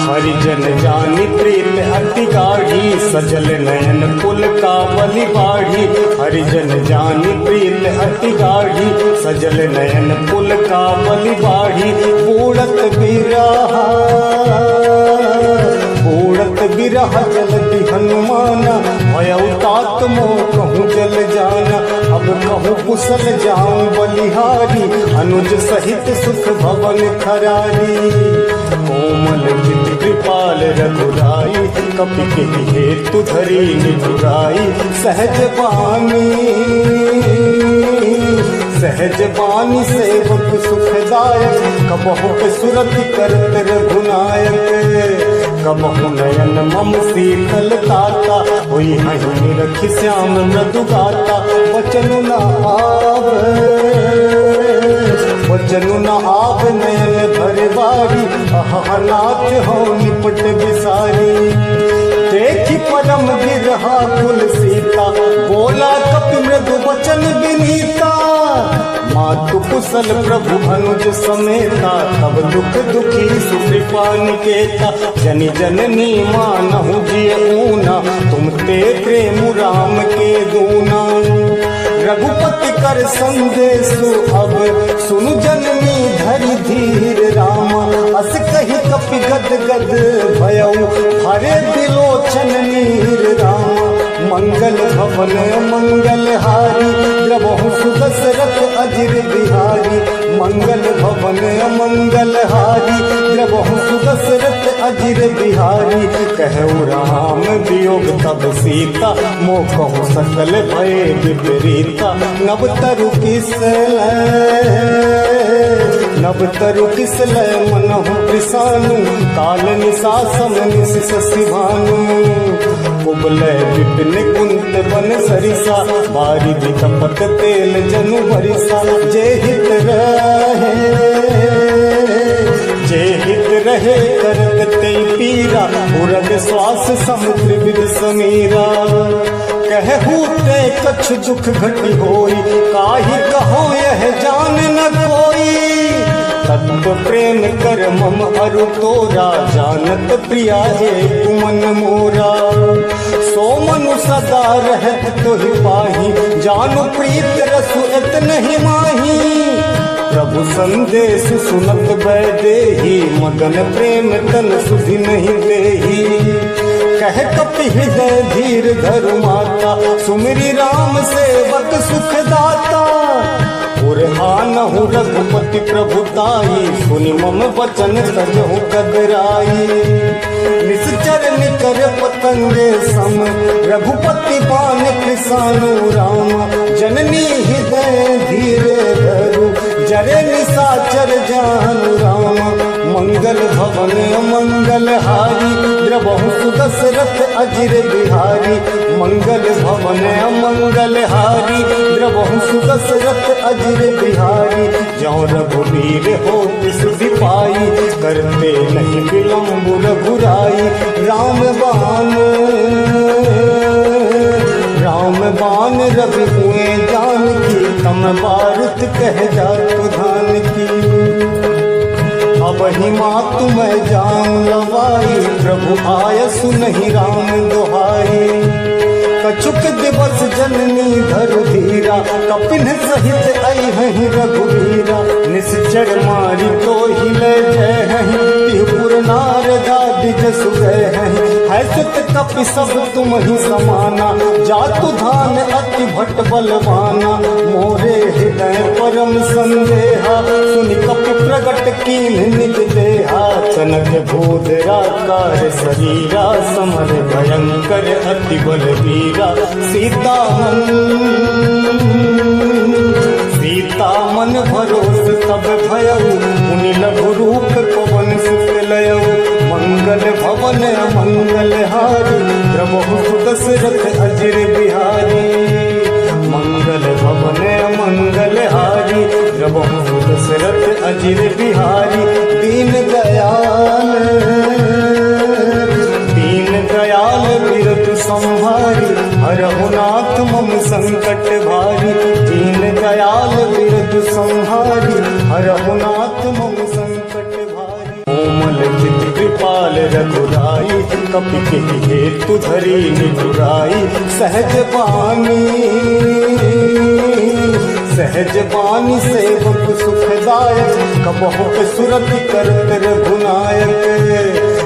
हरिजन जानी प्रीत अति गाढ़ी, सजल नयन कुल का बलि बाढ़ी। हरिजन जानी प्रीत अति गाढ़ी, सजल नयन कुल का बलि बाढ़ी। बूढ़त बिरह जलति हनुमाना, भयउ तात मोह कहूँ जल जाना। अब कहूँ कुशल जाऊं बलिहारी, अनुज सहित सुख भवन खरारी। कोमल चित कृपाल रघुराई, कपि के हेतु धरी निठुराई। सहज बानी सेवक सुखदायक, कबहु के सुरति करत रघुनायक। कबहु नयन मम शीतल ताता, होई हहीं रखि श्याम मृदु गाता। वचनु न आव नयन भर बारी, अहनाथ हो निपट बिसारी। देखी परम बिरहा कुल सीता, बोला कपि मृदु वचन विनीता। मातु कुशल प्रभु अनुज समेता, तब दुख दुखी सुकृपा निकेता। जनि जननी मानहु जिय ऊना, तुम ते प्रेम राम के दूना। रघुपति कर संदेशु अब सुनु जननी धरि धीर रामा। अस कही कपि गद गद भयउ, हरे बिलोचन नीर रामा। मंगल भवन मंगल हारी, द्रवहु सुदशरथ अजिर बिहारी। मंगल भवन मंगल हारी, द्रवहु सुदशरथ अजिर बिहारी। कहु राम वियोग तब सीता, मोह कहु सकल भय विपरीता। नव तरु किसलय मनहु कृसानु, काल निशा समनिस शशि भानु। कुबलय विपिन कुंत बन सरिसा, बारिधि कपट तेल जनु बरिसा। जे हित रहे करत ते पीरा, उरग श्वास समुद्र विद समीरा। कहू ते कछ दुख घटी होई, काहि कहो यह जान न कोई। तत्व प्रेम कर मम अरु तोरा, जानत प्रिया है तुमन मोरा। सो मनु सदा रहत तोहि पाही, जानु प्रीत रसु इतनहि माही। प्रभु संदेश सुनत बैदेही, मगन प्रेम तन सुधि नहीं देही। कह कपि हृदय धीर धरु माता, सुमिरि राम सेवक सुख दाता। उरहानहु रघुपति प्रभुताई, सुनि मम वचन सजहु कदराई। निश्चर निकर पतंगे सम, रघुपति बान कृसानु राम। जननी हृदय धीरे धरु, जरे निशाचर जानु राम। मंगल भवन मंगल हारी, द्रवहु सुदशरथ अजिर बिहारी। मंगल भवन मंगल हारी, द्रवहु सुदशरथ अजिर बिहारी। ज्यों रघुवीर होत सुधि पाई, करते नहीं विलंब रघुराई। राम बान रवि हुए जानकी, तम बारुत कह जातु धान की। अब ही मातु मैं जान लवाई, प्रभु आयसु नहीं राम दुहाई। कछुक दिवस जननी धरु धीरा, कपिन सहित आई हहीं रघुवीरा। निश्चर मारी तो ही ले जय हहीं, तिहुपुर नारदा दिज सुगय हहीं। है सुत कपि सब तुम ही समाना, जातु धान अति भट बलवाना। मोरे हृदय परम संदेहा, सुनि कपि प्रगट कीन निज देहा। चनक भूधराकार शरीरा, समर भयंकर अति बलवीरा। सीता मन भरोस तब भयउ, मुनि लघु रूप पवन सुत लयउ। मंगल भवन मंगल हारी, द्रवहु सुदशरथ अजिर बिहारी। मंगल भवन मंगल हारी, प्रभु दशरथ अजिर बिहारी। दीन दयाल बिरतु संहारी, हरहु नाथ मम संकट भारी। दीन दयाल बिरतु संहारी, हरहु नाथ मम संकट भारी। कोमल चित कृपाल रघुराई, कपि केहि हेतु धरी निठुराई। सहज बानी सेवक सुखदायक, कबहु सुरति करत रघुनायक।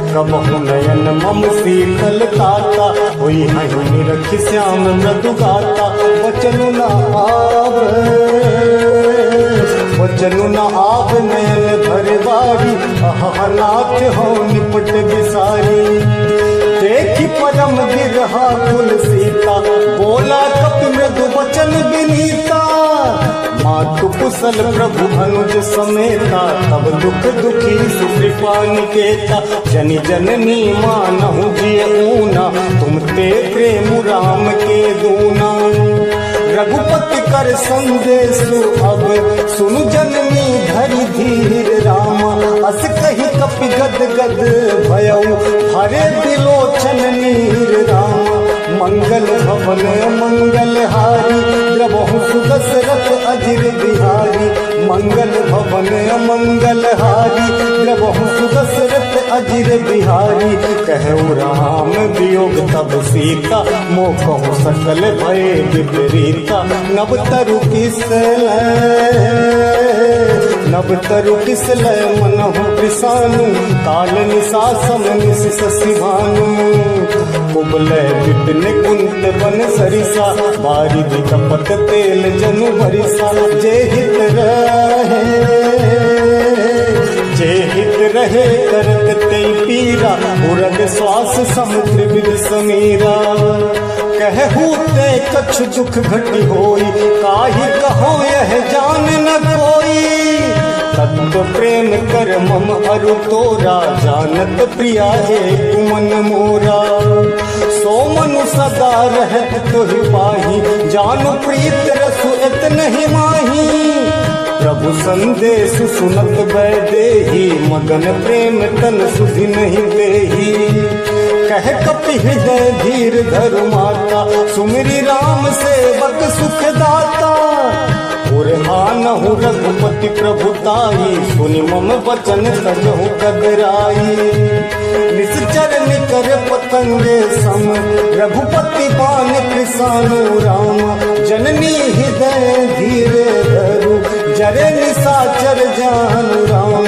कबहु नयन मम शीतल ताता, होई हहि निरख श्याम मृदु गाता। वचनु न आव नयन भर बारी, अह नाथ हो निपट बिसारी। देखी परम बिरहा कुल सीता, बोला कपि मृदु वचन विनीता। मातु कुशल प्रभु अनुज समेता, तब दुख दुखी सुकृपा निकेता। जनि जननी मानहु जिय ऊना, तुम ते प्रेम राम के दूना। रघुपति कर संदेशु अब, सुनु जननी धरि धीर रामा। अस कहि कपि गद गद भयउ, हरे बिलोचन नीर रामा। मंगल भवन मंगल हारी, द्रवहु सुदशरथ अजिर बिहारी। मंगल भवन मंगल हारी, द्रवहु सुदशरथ अजिर बिहारी। कहु राम वियोग तब सीता, मोह सकल भय विपरीता। नव तरु किसलय मनहु पिसानु, काल निशा समनिस शशि भानु। कुबलय विपिन कुंत बन सरिसा, बारिधि कपट तेल जनु भरिसा। जे हित रहे करत ते पीरा, उरग श्वास समुद्र विद समीरा। कहू ते कछु दुख घटी होई, काहि कहो यह जान न कोई। तत्व प्रेम कर मम अरु तोरा, जानत प्रिया है तुमन मोरा। सो मनु सदा रहत तुहि पाही, जानु प्रीत रसु इतनहि माही। प्रभु संदेश सुनत वैदेही, मगन प्रेम तन सुधि नहीं देही। कह कपि हृदय धीर धरु माता, सुमिरि राम सेवक सुखदाता। उरहानहु रघुपति प्रभुताई, सुनि मम वचन सजहु कदराई। निश्चर निकर पतंगे सम, रघुपति बान कृसानु राम। जननी हृदय धीरे धरु, जरे निशाचर जानु राम।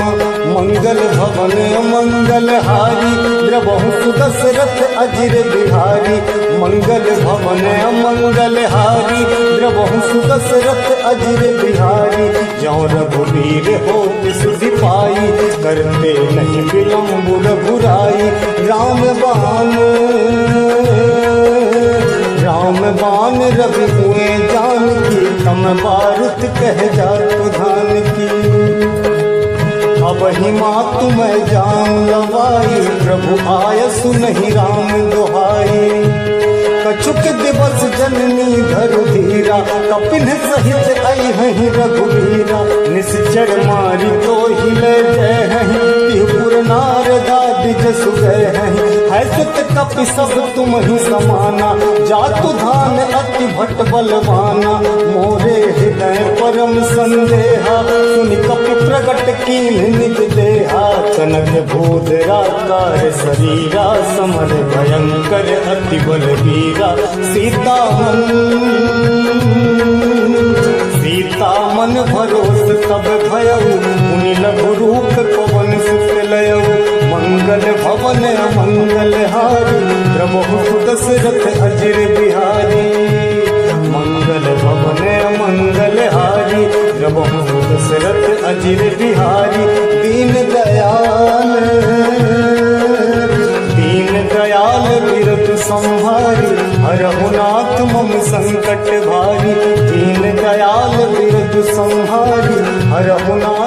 मंगल भवन मंगल हारी, द्रवहु सुदशरथ अजिर बिहारी। मंगल भवन मंगल हारी, द्रवहु सुदशरथ अजिर बिहारी। जौ रघुवीर होत सुधि पाई, करते नहीं विलम्ब रघुराई। राम बान रवि हुए जानकी, तम बारुत कह जातु धान की। अब ही मातु मैं जान लवाई, प्रभु आयसु नहीं राम दुहाई। कछुक दिवस जननी धरु धीरा, कपिन सहित आई हहीं रघुवीरा। निश्चर मारी तो हिले जय हहीं, त्रिपुर नारदा द्विज सुगय हहीं। है सुत कपि सब तुम ही समाना, जातु धान अति भट बलवाना। मोरे हृदय परम संदेहा, सुनि कपि प्रगट कीन निज देहा। कनक भूधरा कार शरीरा, समर भयंकर अति बलवीरा। सीता मन भरोस तब भयउ, मुनि लघु रूप पवन सुत लयउ। मंगल भवन मंगल हारी, द्रवहु सुदशरथ अजिर बिहारी। मंगल भवन मंगल हारी, द्रवहु सुदशरथ अजिर बिहारी। दीन दयाल बिरतु संहारी, हरहु नाथ मम संकट भारी। दीन दयाल बिरतु संहारी, हरहु नाथ